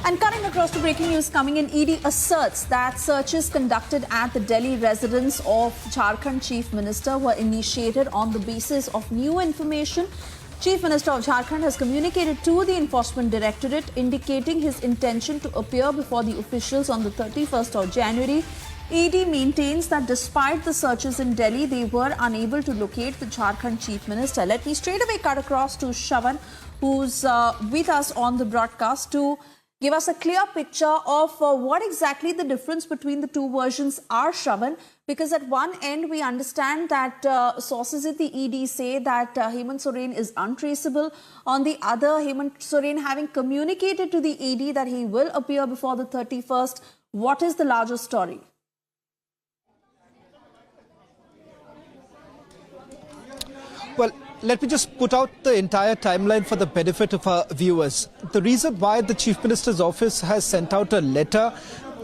And cutting across to breaking news coming in, ED asserts that searches conducted at the Delhi residence of Jharkhand Chief Minister were initiated on the basis of new information. Chief Minister of Jharkhand has communicated to the Enforcement Directorate indicating his intention to appear before the officials on the 31st of January. ED maintains that despite the searches in Delhi, they were unable to locate the Jharkhand Chief Minister. Let me straight away cut across to Bhavan, who's with us on the broadcast to give us a clear picture of what exactly the difference between the two versions are, Bhavan. Because at one end, we understand that sources at the ED say that Hemant Soren is untraceable. On the other, Hemant Soren having communicated to the ED that he will appear before the 31st. What is the larger story? Well, let me just put out the entire timeline for the benefit of our viewers. The reason why the Chief Minister's office has sent out a letter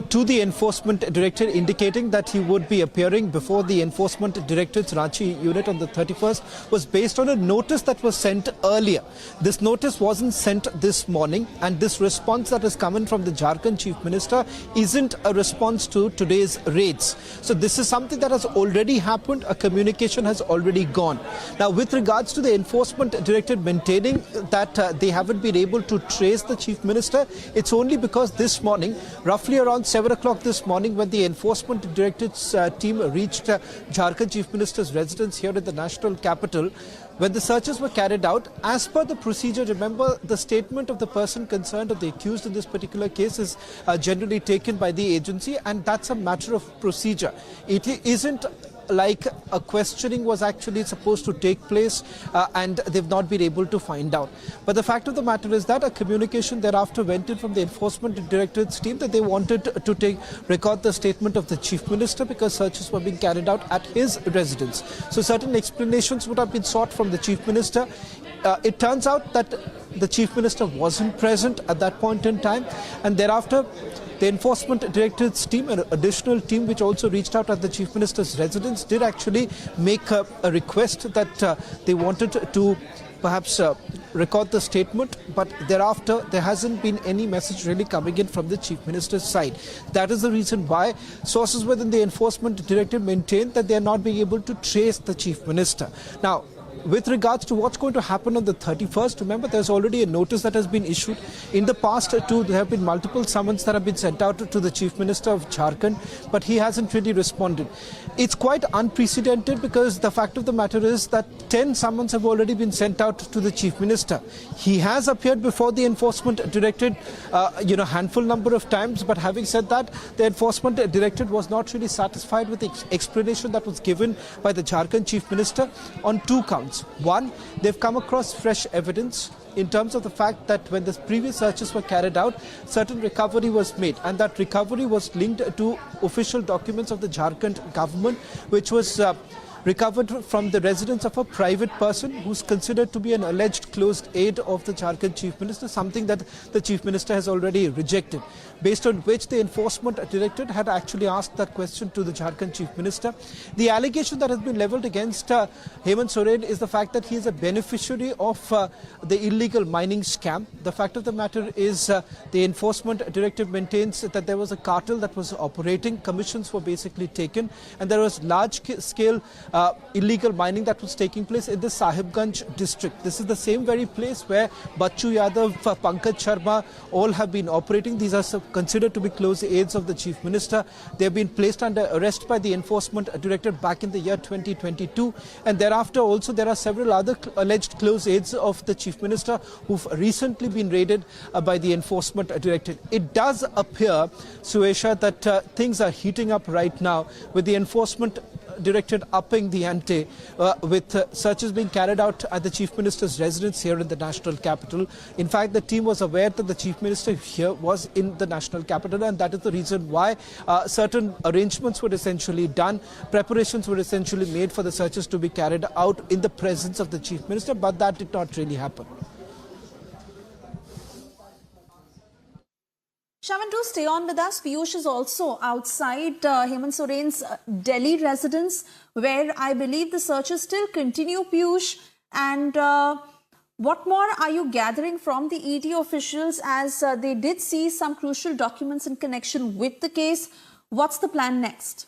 to the Enforcement Directorate indicating that he would be appearing before the Enforcement Directorate's Ranchi unit on the 31st was based on a notice that was sent earlier. This notice wasn't sent this morning, and this response that has come in from the Jharkhand Chief Minister isn't a response to today's raids. So this is something that has already happened. A communication has already gone. Now, with regards to the Enforcement Directorate maintaining that they haven't been able to trace the Chief Minister, it's only because this morning, roughly around 7 o'clock this morning, when the Enforcement Directorate's team reached Jharkhand Chief Minister's residence here in the national capital, when the searches were carried out, as per the procedure, remember the statement of the person concerned or the accused in this particular case is generally taken by the agency, and that's a matter of procedure. It isn't like a questioning was actually supposed to take place and they've not been able to find out. But the fact of the matter is that a communication thereafter went in from the Enforcement Directorate's team that they wanted to record the statement of the Chief Minister because searches were being carried out at his residence. So certain explanations would have been sought from the Chief Minister. It turns out that the Chief Minister wasn't present at that point in time, and thereafter the Enforcement Directorate's team, an additional team which also reached out at the Chief Minister's residence, did actually make a request that they wanted to perhaps record the statement, but thereafter there hasn't been any message really coming in from the Chief Minister's side. That is the reason why sources within the Enforcement Directorate maintain that they are not being able to trace the Chief Minister. Now, with regards to what's going to happen on the 31st, remember there's already a notice that has been issued. In the past too, there have been multiple summons that have been sent out to the Chief Minister of Jharkhand, but he hasn't really responded. It's quite unprecedented because the fact of the matter is that 10 summons have already been sent out to the Chief Minister. He has appeared before the Enforcement Directorate, handful number of times, but having said that, the Enforcement Directorate was not really satisfied with the explanation that was given by the Jharkhand Chief Minister on two counts. One, they've come across fresh evidence in terms of the fact that when the previous searches were carried out, certain recovery was made, and that recovery was linked to official documents of the Jharkhand government, which was recovered from the residence of a private person who's considered to be an alleged closed aide of the Jharkhand Chief Minister, something that the Chief Minister has already rejected, based on which the Enforcement Directorate had actually asked that question to the Jharkhand Chief Minister. The allegation that has been levelled against Hemant Soren is the fact that he is a beneficiary of the illegal mining scam. The fact of the matter is the Enforcement Directorate maintains that there was a cartel that was operating, commissions were basically taken, and there was large-scale illegal mining that was taking place in the Sahibganj district. This is the same very place where Bachchu Yadav, Pankaj Sharma all have been operating. These are considered to be close aides of the Chief Minister. They have been placed under arrest by the Enforcement Directorate back in the year 2022, and thereafter also there are several other alleged close aides of the Chief Minister who've recently been raided by the Enforcement Directorate. It does appear, Suesha, that things are heating up right now with the Enforcement Directorate upping the ante with searches being carried out at the Chief Minister's residence here in the national capital. In fact, the team was aware that the Chief Minister here was in the national capital, and that is the reason why certain arrangements were essentially done. Preparations were essentially made for the searches to be carried out in the presence of the Chief Minister, but that did not really happen. Bhavan, to stay on with us, Piyush is also outside Hemant Soren's Delhi residence, where I believe the searches still continue, Piyush. And What more are you gathering from the ED officials as they did see some crucial documents in connection with the case? What's the plan next?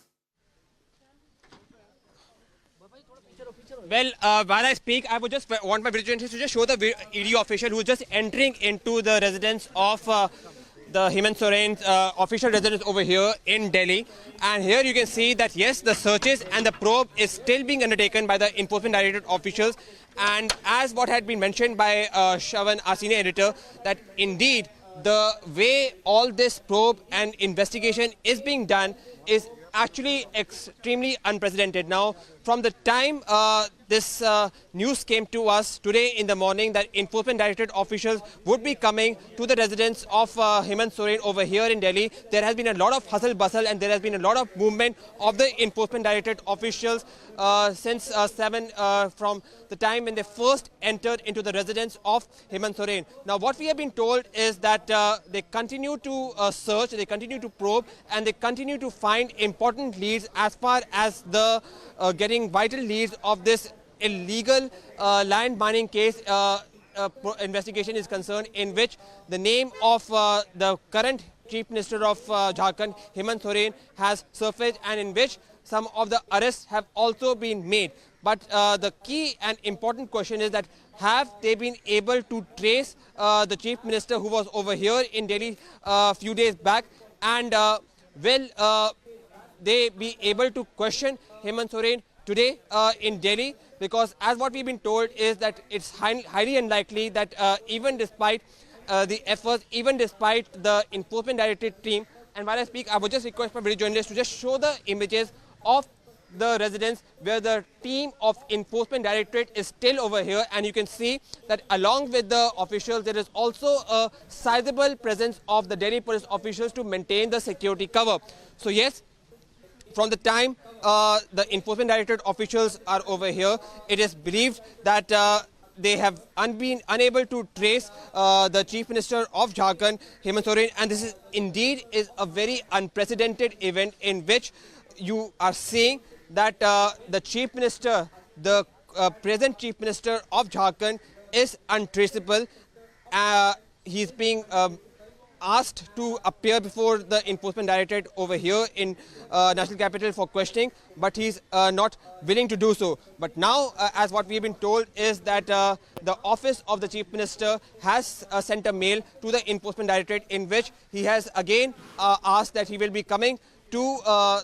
Well, while I speak, I would just want my video journalist to just show the ED official who is just entering into the residence of the Hemant Soren's official residence over here in Delhi. And here you can see that, yes, the searches and the probe is still being undertaken by the Enforcement Directorate officials. And as what had been mentioned by Shravan, our senior editor, that indeed the way all this probe and investigation is being done is actually extremely unprecedented. Now, from the time this news came to us today in the morning that Enforcement Directorate officials would be coming to the residence of Hemant Soren over here in Delhi, there has been a lot of hustle bustle and there has been a lot of movement of the Enforcement Directorate officials since 7 from the time when they first entered into the residence of Hemant Soren. Now, what we have been told is that they continue to search, they continue to probe, and they continue to find important leads as far as the getting vital leads of this illegal land mining case investigation is concerned, in which the name of the current Chief Minister of Jharkhand, Hemant Soren, has surfaced, and in which some of the arrests have also been made. But the key and important question is that have they been able to trace the Chief Minister who was over here in Delhi a few days back, and will they be able to question Hemant Soren today in Delhi? Because as what we've been told is that it's highly unlikely that even despite the efforts, even despite the Enforcement Directorate team, and while I speak, I would just request my video journalist to just show the images of the residence where the team of Enforcement Directorate is still over here, and you can see that along with the officials there is also a sizable presence of the Delhi police officials to maintain the security cover. So yes, from the time the Enforcement Directorate officials are over here, it is believed that they have been unable to trace the Chief Minister of Jharkhand, Hemant Soren, and this is indeed a very unprecedented event in which you are seeing that the Chief Minister, the present Chief Minister of Jharkhand, is untraceable. He's being asked to appear before the Enforcement Directorate over here in National Capital for questioning, but he's not willing to do so. But now, as what we've been told is that the office of the Chief Minister has sent a mail to the Enforcement Directorate in which he has again asked that he will be coming to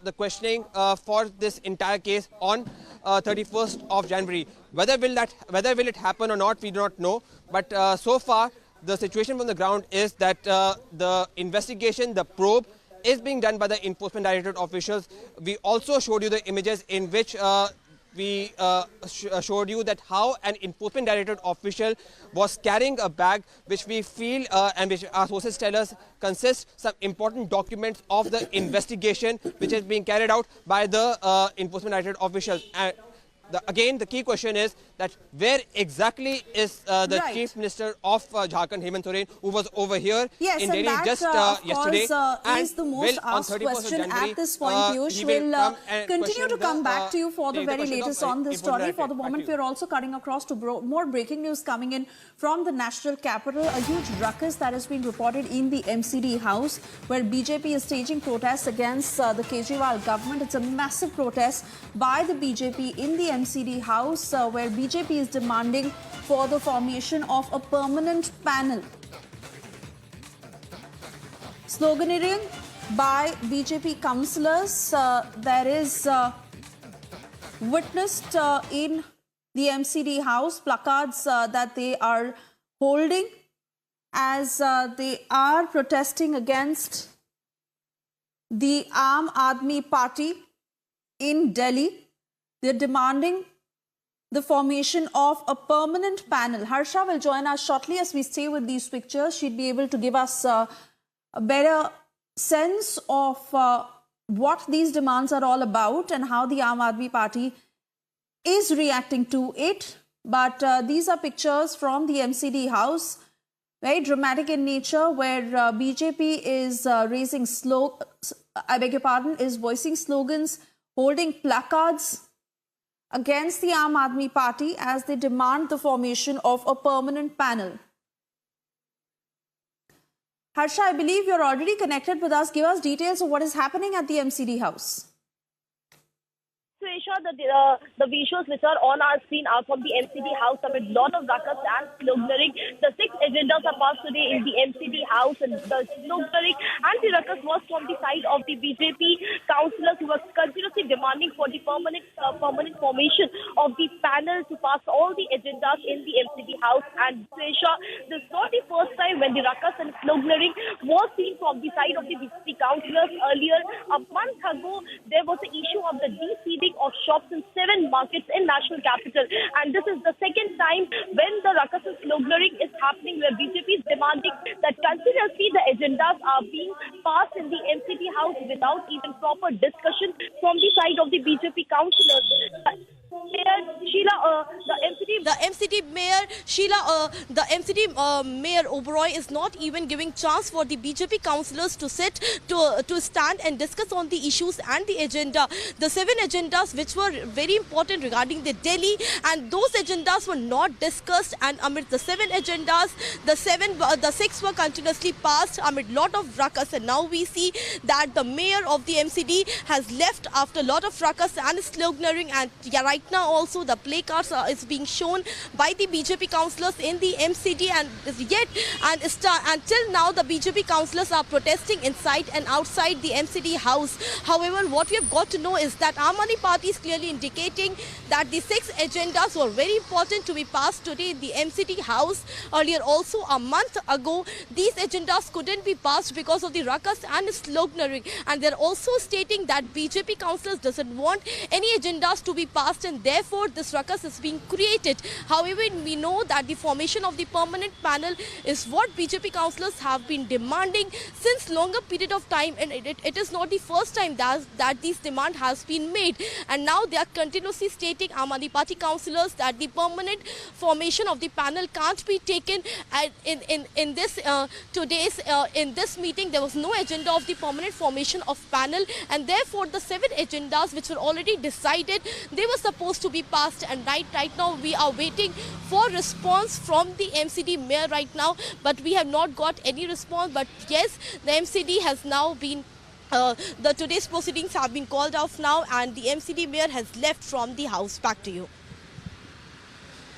the questioning for this entire case on 31st of January. Whether will it happen or not, we do not know. But so far, the situation from the ground is that the investigation, the probe, is being done by the Enforcement Directorate officials. We also showed you the images in which we showed you that how an Enforcement Directorate official was carrying a bag which we feel and which our sources tell us consists some important documents of the investigation which is being carried out by the Enforcement Directorate officials. And again, the key question is that where exactly is the Chief Minister of Jharkhand, Hemant Soren, who was over here in Delhi just yesterday? And is the most asked question at this point, Piyush. We'll continue to come back to you for the very latest on this story. For the moment, we're also cutting across to more breaking news coming in from the national capital. A huge ruckus that has been reported in the MCD house, where BJP is staging protests against the Kejriwal government. It's a massive protest by the BJP in the MCD house, where BJP is demanding for the formation of a permanent panel. Sloganeering by BJP councillors, there is witnessed in the MCD house, placards that they are holding as they are protesting against the Aam Aadmi Party in Delhi. They're demanding the formation of a permanent panel. Harsha will join us shortly as we stay with these pictures. She'd be able to give us a better sense of what these demands are all about and how the Aam Aadmi Party is reacting to it. But these are pictures from the MCD house, very dramatic in nature, where BJP is is voicing slogans, holding placards against the Aam Aadmi Party as they demand the formation of a permanent panel. Harsha, I believe you're already connected with us. Give us details of what is happening at the MCD house. So, Isha, the visuals which are on our screen are from the MCD house amid a lot of ruckus and sloganeering. The 6 agendas are passed today in the MCD house, and the sloganeering and the ruckus was from the side of the BJP councillors who were continuously demanding for the permanent formation of the panel to pass all the agendas in the MCD house. And so, Isha, this is not the first time when the ruckus and sloganeering was seen from the side of the BJP councillors. Earlier, a month ago, there was the issue of the de-seeding of shops in 7 markets in national capital, and this is the second time when the ruckus and sloganeering is happening, where BJP is demanding that continuously the agendas are being passed in the MCD house without even proper discussion from the side of the BJP councillors. Mayor Oberoi is not even giving chance for the BJP councillors to sit to stand and discuss on the issues and the agenda. The 7 agendas which were very important regarding the Delhi, and those agendas were not discussed, and amid the 7 agendas, the 6 were continuously passed amid lot of ruckus, and now we see that the mayor of the MCD has left after a lot of ruckus and sloganeering, and right now also the placards is being shown by the BJP councillors in the MCD, and until now the BJP councillors are protesting inside and outside the MCD house. However, what we have got to know is that Aam Aadmi Party is clearly indicating that the 6 agendas were very important to be passed today in the MCD house. Earlier also, a month ago, these agendas couldn't be passed because of the ruckus and sloganeering, and they're also stating that BJP councillors doesn't want any agendas to be passed, and therefore this ruckus is being created. However, we know that the formation of the permanent panel is what BJP councillors have been demanding since longer period of time, and it is not the first time that this demand has been made, and now they are continuously stating, Aam Aadmi Party councillors, that the permanent formation of the panel can't be taken. In this meeting there was no agenda of the permanent formation of panel, and therefore the 7 agendas which were already decided, they were supposed to be passed, and right now we are waiting for response from the MCD mayor right now, but we have not got any response. But yes, the MCD has now been today's proceedings have been called off now, and the MCD mayor has left from the house. Back to you.